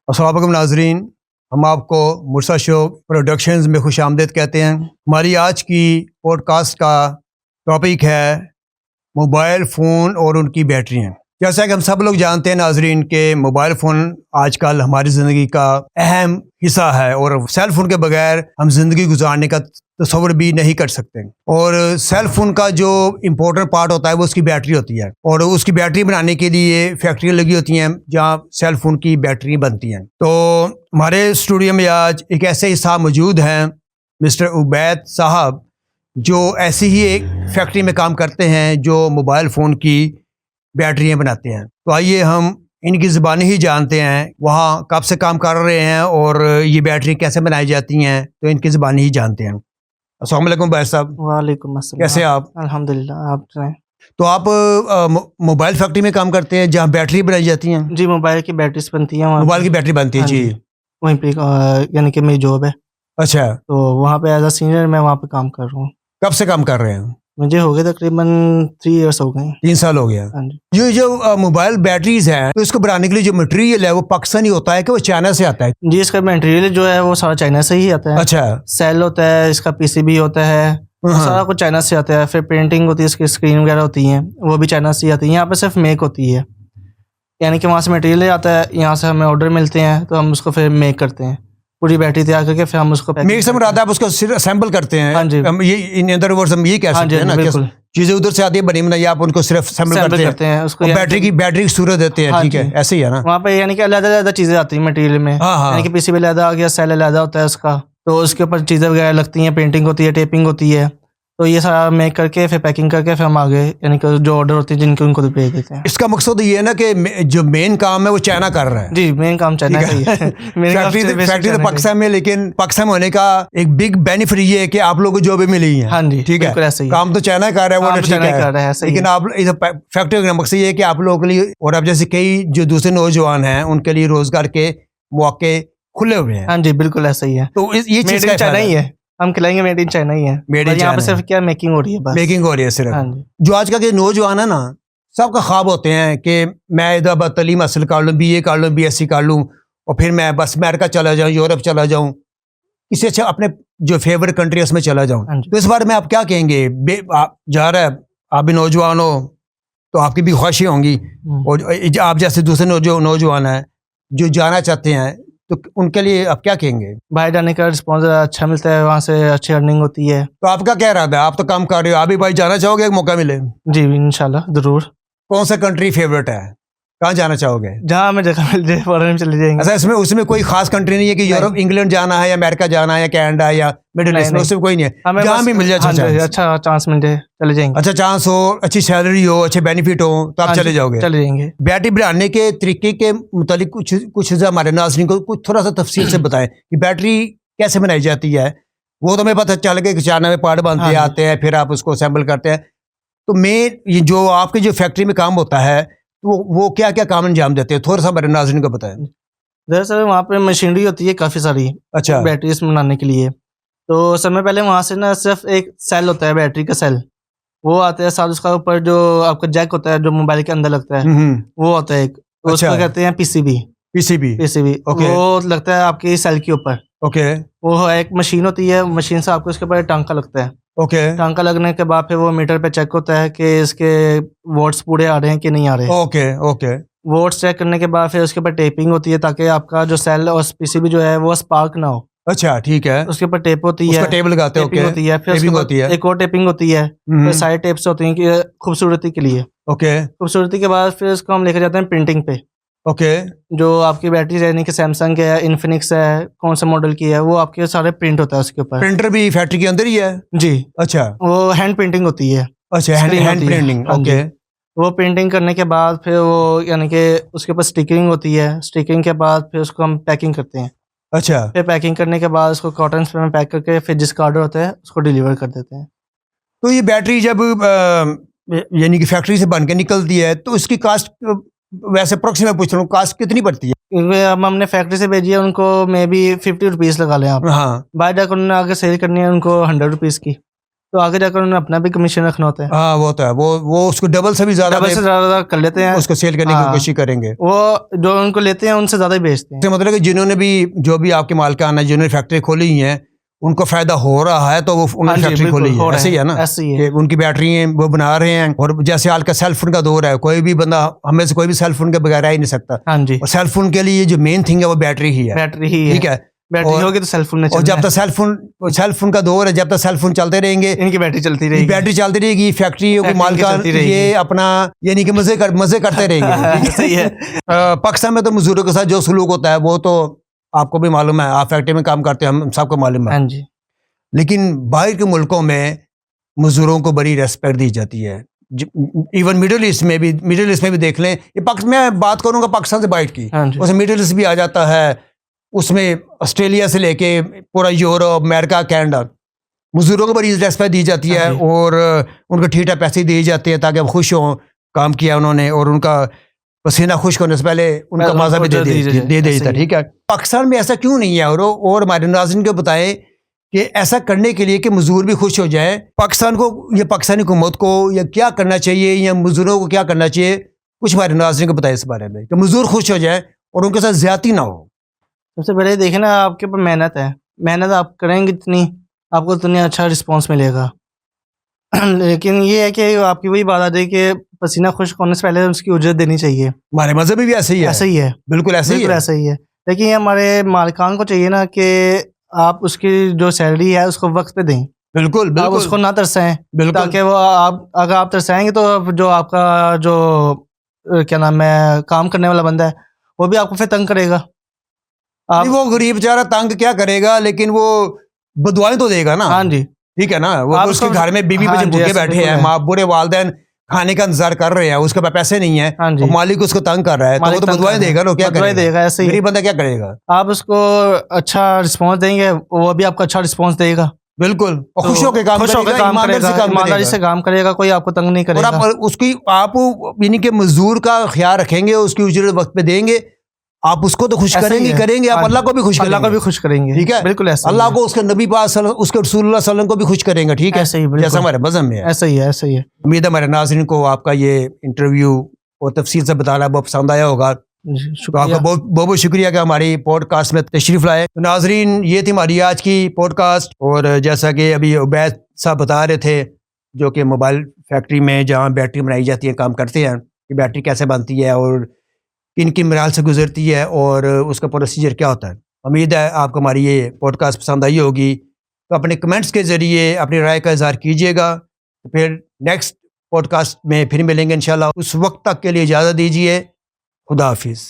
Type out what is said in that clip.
अस्सलाम वालेकुम नाजरीन, हम आपको मुर्सा शो प्रोडक्शंस में खुश आमदीद कहते हैं। हमारी आज की पॉडकास्ट का टॉपिक है मोबाइल फ़ोन और उनकी बैटरियाँ। जैसा कि हम सब लोग जानते हैं नाजरीन के मोबाइल फ़ोन आजकल हमारी ज़िंदगी का अहम हिस्सा है और सेल फ़ोन के बगैर हम ज़िंदगी गुजारने का तस्वर भी नहीं कर सकते। और सेल फ़ोन का जो इम्पोर्टेंट पार्ट होता है वो उसकी बैटरी होती है और उसकी बैटरी बनाने के लिए फैक्ट्रियाँ लगी होती हैं जहाँ सेल फ़ोन की बैटरी बनती हैं। तो हमारे स्टूडियो में आज एक ऐसे ही साहब मौजूद हैं, मिस्टर उबैद साहब, जो ऐसी ही एक फैक्ट्री में काम करते हैं जो मोबाइल फ़ोन की बैटरियाँ बनाते हैं। तो आइए हम इनकी ज़बानी ही जानते हैं वहाँ कब से काम कर रहे हैं और ये बैटरी कैसे बनाई जाती हैं, तो इनकी ज़बानी ही जानते हैं। अस्सलाम वालेकुम भाई साहब। वालेकुम अस्सलाम। कैसे आप? अल्हम्दुलिल्लाह, आप सुनाएं। तो आप मोबाइल फैक्ट्री में काम करते हैं जहाँ बैटरी बनाई जाती हैं? जी, मोबाइल की बैटरीज बनती हैं वहाँ मोबाइल की बैटरी बनती है हाँ जी। वहीं पे यानी कि मेरी जॉब है, अच्छा, तो वहाँ पे एज अ सीनियर मैं वहाँ पे काम कर रहा हूँ। कब से काम कर रहे हैं? मुझे हो गए तकरीबन 3 इयर्स हो गए हैं। 3 साल हो गया। हाँ जी। ये जो मोबाइल बैटरीज हैं तो इसको बनाने के लिए जो मटेरियल है वो पाकिस्तानी होता है कि वो चाइना से आता है? जी, इसका मटेरियल जो है वो सारा चाइना से ही आता है। अच्छा। सेल होता है, इसका पीसीबी होता है, हाँ। सारा कुछ चाइना से आता है। फिर प्रिंटिंग होती है, इसकी स्क्रीन वगैरह होती हैं, वो भी चाइना से ही आती है। यहाँ पे सिर्फ मेक होती है, यानी कि वहाँ से मटेरियल आता है, यहाँ से हमें ऑर्डर मिलते हैं तो हम उसको फिर मेक करते हैं, पूरी बैटरी तैयार करके फिर हम उसको मेक से मुराद आप उसको सिर्फ असेंबल करते हैं? हाँ जी। हम ये इन अदर वर्ड्स हम ये कह हाँ सकते जी, हैं ना कि बिल्कुल। चीजें उधर से आती है बनी बनाई, आप उनको सिर्फ असेंबल करते हैं उसको, और बैटरी की सूरत देते हैं। हाँ ठीक है, जी। ऐसे ही है ना? वहाँ पे यानी कि अलग-अलग चीज़ें आती हैं मटेरियल में। हाँ, हाँ। यानी कि पीसीबी अलग आ गया, सेल अलग होता है उसका, तो उसके ऊपर चीज़ें वगैरह लगती हैं, पेंटिंग होती है, टेपिंग होती है, तो ये सारा मेक करके फिर पैकिंग करके फिर हम आगे यानी कि जो ऑर्डर होती है जिनके उनको भेज देते हैं। इसका मकसद ये है ना कि जो मेन काम है वो चाइना कर रहा है। जी, मेन काम चाइना का ही है। मेन काम फैक्ट्री बेसिक फैक्ट्री तो चाइना का ही। पाकिस्तान में, लेकिन पाकिस्तान में होने का एक बिग बेनिफिट ये है कि आप लोगों को जॉब मिली है। हाँ जी, ठीक है, बिल्कुल ऐसे ही है। काम तो चाइना कर रहा है, वो काम तो तो ठीक चाइना ही कर रहा है, है, ऐसे ही लेकिन है। आप इस फैक्ट्री का मकसद ये है कि आप लोगों के लिए और अब जैसे कई जो दूसरे नौजवान हैं उनके लिए रोजगार के मौके खुले हुए हैं। हाँ जी, बिल्कुल ऐसे ही है। तो ये चीज मेड इन चाइना ही है, हम खिलाएंगे मेड इन चाइना ही है। मेड इन और यहाँ पे चाइना सिर्फ क्या मेकिंग हो रही है बस। मेकिंग हो रही है सिर्फ। हाँ जी। जो आज का के नौजवान है ना, सबका ख्वाब होते हैं कि मैं इधर तलीम हासिल कर लूँ, BA कर लूँ, BSc कर लूँ और फिर मैं बस अमेरिका चला जाऊँ, यूरोप चला जाऊँ, इससे अच्छा अपने जो फेवरेट कंट्री है उसमें चला जाऊँ। हाँ जी। तो इस बारे में आप क्या कहेंगे? आप जा रहे हैं, आप भी नौजवान हो तो आपकी भी ख्वाहिशें होंगी और आप जैसे दूसरे नौजवान हैं जो जाना चाहते हैं, तो उनके लिए आप क्या कहेंगे? बाहर जाने का रिस्पॉन्स अच्छा मिलता है, वहाँ से अच्छी अर्निंग होती है। तो आपका क्या इरादा है? आप तो काम कर रहे हो, आप भी भाई जाना चाहोगे एक मौका मिले? जी, इंशाल्लाह ज़रूर। कौन सा कंट्री फेवरेट है, कहाँ जाना चाहोगे? जहाँ हमें जगह मिल जाए फॉरेन में चले जाएंगे। अच्छा, इसमें उसमें कोई खास कंट्री नहीं है कि यूरोप, इंग्लैंड जाना है या अमेरिका जाना है या कनाडा या मिडिल ईस्ट में? उसमें कोई नहीं है, हमें जहाँ बस- भी मिल जाए हाँ जी, चांस। अच्छा चांस मिल जाए चले जाएंगे। अच्छा चांस हो, अच्छी सैलरी हो, अच्छे बेनिफिट हो तो आप हाँ चले जी, जाओगे। चले जाएंगे। बैटरी बढ़ाने के तरीके के मुतालिक कुछ हमारे नाज़रीन को कुछ थोड़ा सा तफसील से बताएं कि बैटरी कैसे बनाई जाती है। वो तो हमें पता चल गया कि चाइना में पार्ट बनते हाँ जी। आते हैं, फिर आप उसको असेंबल करते हैं। तो ये जो आपके जो फैक्ट्री में काम होता है तो वो क्या क्या काम अंजाम देते हैं, थोड़ा सा हमारे नाज़रीन को बताएं। दरअसल वहाँ पे मशीनरी होती है काफ़ी सारी अच्छा। बैटरीज बनाने के लिए। तो समय पहले वहाँ से ना सिर्फ एक सेल होता है, बैटरी का सेल, वो आता है साथ, उसका ऊपर जो आपका जैक होता है जो मोबाइल के अंदर लगता है वो होता है एक, तो अच्छा। उसको कहते हैं पीसीबी। PCB okay. वो लगता है आपकी सेल के ऊपर। ओके वो एक मशीन होती है, मशीन से आपको उसके ऊपर टांका लगता है। ओके टांका लगने के बाद फिर वो मीटर पे चेक होता है कि इसके वोट्स पूरे आ रहे हैं कि नहीं आ रहे। ओके ओके वोट्स चेक करने के बाद फिर उसके ऊपर टेपिंग होती है ताकि आपका जो सेल और पीसीबी जो है वो स्पार्क ना हो। अच्छा ठीक है, उसके ऊपर टेप होती है, उसका टेप लगाते हो? टेपिंग होती है, फिर उसके टेपिंग बाद होती है। एक और टेपिंग होती है, फिर साइड टेप्स होती हैं कि खूबसूरती के लिए। ओके खूबसूरती के बाद फिर उसको हम लेके जाते हैं प्रिंटिंग पे। ओके जो आपकी बैटरी यानी कि सैमसंग है, इन्फिनिक्स है, कौन सा मॉडल की है, वो आपके सारे प्रिंट होता है उसके ऊपर। प्रिंटर भी फैक्ट्री के अंदर ही है? जी, अच्छा वो हैंड प्रिंटिंग होती है। अच्छा, Screen हैंड होती है। प्रिंटिंग। हाँ जी। ओके वो प्रिंटिंग करने के बाद फिर वो यानी कि उसके ऊपर स्टिकरिंग होती है। स्टिकरिंग के बाद फिर उसको हम पैकिंग करते हैं। अच्छा। फिर पैकिंग करने के बाद उसको कॉटन में पैक करके फिर जिसका ऑर्डर होता है उसको डिलीवर कर देते हैं। तो ये बैटरी जब यानी कि फैक्ट्री से बन के निकलती है तो उसकी कास्ट वैसे अप्रोक्सीमेट पूछ रहा हूँ, कास्ट कितनी पड़ती है? क्योंकि अब हमने फैक्ट्री से भेजी है, उनको मे बी 50 रुपीज़ लगा लें आप। हाँ बाय डाक उन्होंने आगे सेल करनी है उनको 100 रुपीज़ की। तो आगे जाकर उन्हें अपना भी कमीशन रखना होता है। हाँ वो तो है, वो उसको डबल से भी ज्यादा डबल से ज़्यादा कर लेते हैं, उसको सेल करने की हाँ। कोशिश करेंगे। वो जो उनको लेते हैं उनसे ज़्यादा ही बेचते हैं। इसका मतलब है कि जिन्होंने भी जो भी आपके मालिकान है जिन्होंने फैक्ट्री खोली हुई है उनको फायदा हो रहा है तो वो हाँ उन्होंने जी, फैक्ट्री बिल्कुल, खोली हो है, रहा ऐसे ही है ना ऐसे ही कि है। उनकी बैटरी हैं वो बना रहे हैं। और जैसे आज का सेल फोन का दौर है, कोई भी बंदा हमें से कोई भी सेल फोन के बगैर रह ही नहीं सकता। हाँ जी, और सेल फोन के लिए जो मेन थिंग है वो बैटरी ही है, बैटरी ही है। ठीक है। बैटरी और- होगी तो सेल फोन में और चलना जब है। तक सेल फोन का दौर है, जब तक सेल फोन चलते रहेंगे, इनकी बैटरी चलती रहेगी। बैटरी चलती रहेगी, फैक्ट्रियों के फैक्ट्री मालिकान चलती रहेगी। ये अपना यानी कि मजे करते रहेंगे। सही है। पाकिस्तान में तो मजदूरों के साथ जो सलूक होता है वो तो आपको भी मालूम है, आप फैक्ट्री में काम करते हैं, हम सबको मालूम है। हाँ जी, लेकिन बाहर के मुल्कों में मजदूरों को बड़ी रेस्पेक्ट दी जाती है। इवन मिडिल ईस्ट में भी देख लें, ये मैं बात करूंगा पाकिस्तान से बाहर की, हाँ जी, उसमें मिडिल ईस्ट भी आ जाता है, उसमें ऑस्ट्रेलिया से लेके पूरा यूरोप, अमेरिका, कनाडा, मजदूरों को बड़ी रेस्पेक्ट दी जाती है। हाँ जी। और उनको ठीक ठाक पैसे दिए जाते हैं ताकि वो खुश हों, काम किया उन्होंने, और उनका पसीना खुश्क होने से पहले उनका पहले माजा भी उनको दे ऐसे देता, ही। ठीक है। पाकिस्तान में ऐसा क्यों नहीं है? और हमारे नाज़रीन को बताएं कि ऐसा करने के लिए कि मजदूर भी खुश हो जाए, पाकिस्तान को या पाकिस्तानी हुकूमत को या क्या करना चाहिए या मजदूरों को क्या करना चाहिए, कुछ हमारे नाज़रीन को बताएं इस बारे में कि मजदूर खुश हो जाए और उनके साथ ज्यादती ना हो। सबसे पहले देखें ना, आपके ऊपर मेहनत है, मेहनत आप करेंगे जितनी, आपको उतना अच्छा रिस्पॉन्स मिलेगा। लेकिन ये है कि आपकी वही बात आ रही कि पसीना खुश्क होने से पहले उसकी उजरत देनी चाहिए। हमारे मजहब में भी ऐसे ही है, ऐसा ही है, बिल्कुल ऐसे ही बिल्कुल है। ऐसा ही है। लेकिन ये हमारे मालिकान को चाहिए ना कि आप उसकी जो सैलरी है उसको वक्त पे दें, बिल्कुल आप बिल्कुल उसको ना तरसाएं, बिल्कुल ताकि वो आप अगर आप तरसाएंगे तो जो आपका जो क्या नाम है काम करने वाला बंदा है वो भी आपको फिर तंग करेगा। आप नहीं, वो गरीब बेचारा तंग क्या करेगा, लेकिन वो बदुआएं तो देगा ना, हाँ जी, ठीक है ना। वो आप उसके उसको- घर में बीवी हाँ बच्चे जी, भूखे ऐसा बैठे बिल्कुल हैं, है। माँ बुरे वालदैन खाने का इंतजार कर रहे हैं, उसके पास पैसे नहीं है, हाँ जी, और मालिक उसको तंग कर रहा है, तो वो मालिक तो तंग बदुआएं कर रहा है, देगा ना, क्या बदुआएं करेगा? देगा, ऐसे ही। गरीब बंदा क्या करेगा? आप उसको अच्छा रिस्पॉन्स देंगे, वो भी आपको अच्छा रिस्पॉन्स देगा, बिल्कुल, और तो खुश होकर काम खुश होकर करेगा, काम ईमानदारी करेगा, से काम ईमानदारी करेगा। से काम करेगा, कोई आपको तंग नहीं और करेगा। आप यानी कि मजदूर का ख्याल रखेंगे, उसकी उजरत वक्त पे देंगे, आप उसको तो खुश ऐसा ही है। करेंगे, आप हाँ अल्लाह जी, को भी खुश अल्लाह को करेंगे, भी खुश करेंगे, ठीक है। बिल्कुल ऐसा ही अल्लाह है। को, उसके नबी पाक उसके रसूलुल्लाह सल्लल्लाहु अलैहि वसल्लम को भी खुश करेंगे, ठीक है, ऐसे ही, बिल्कुल जैसा हमारे मज़हब में है। ऐसा ही है, ऐसा ही है। उम्मीद है हमारे नाज़रीन को आपका ये इंटरव्यू और तफसील से बताना बहुत पसंद आया होगा। जी, तो शुक्रिया। आपका बहुत बहुत शुक्रिया कि हमारी पॉडकास्ट में तशरीफ़ लाए। तो नाजरीन, ये थी हमारी आज की पॉडकास्ट, और जैसा कि अभी उबैद साहब बता रहे थे, जो कि मोबाइल फैक्ट्री में जहाँ बैटरी बनाई जाती है काम करते हैं, कि बैटरी कैसे बनती है और किन किन मराहल से गुजरती है और उसका प्रोसीजर क्या होता है। उम्मीद है आपको हमारी ये पॉडकास्ट पसंद आई होगी। तो अपने कमेंट्स के ज़रिए अपनी राय का इज़हार कीजिएगा। तो फिर नेक्स्ट पॉडकास्ट में फिर मिलेंगे इंशाल्लाह। उस वक्त तक के लिए इजाज़त दीजिए। खुदा हाफिज़।